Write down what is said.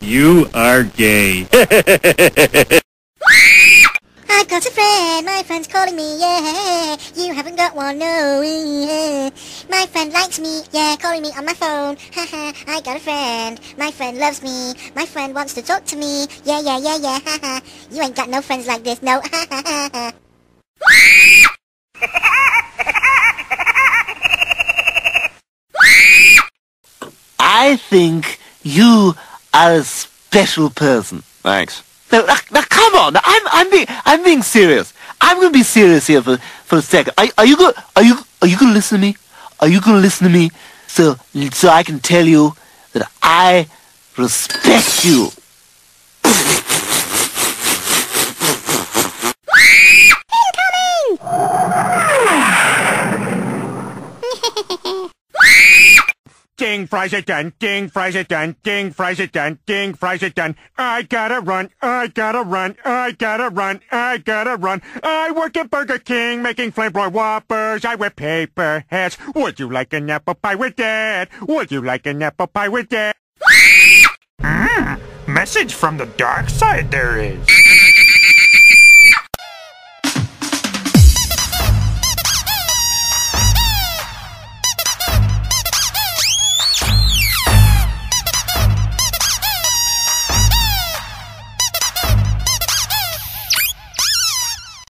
You are gay. I've got a friend, my friend's calling me, yeah. You haven't got one, no, yeah. My friend likes me, yeah, calling me on my phone. Haha, I got a friend, my friend loves me. My friend wants to talk to me, yeah, yeah, yeah, yeah, haha. You ain't got no friends like this, no, haha. I think you are a special person. Thanks. Now, come on. I'm being serious. I'm gonna be serious here for a second. Are you gonna listen to me? Are you gonna listen to me so I can tell you that I respect you? Ding, fries it done, ding, fries it done, ding, fries it done, ding, fries it done. I gotta run, I gotta run, I gotta run, I gotta run. I work at Burger King making flamboy whoppers. I wear paper hats. Would you like an apple pie with that? Would you like an apple pie with that? Message from the dark side there is.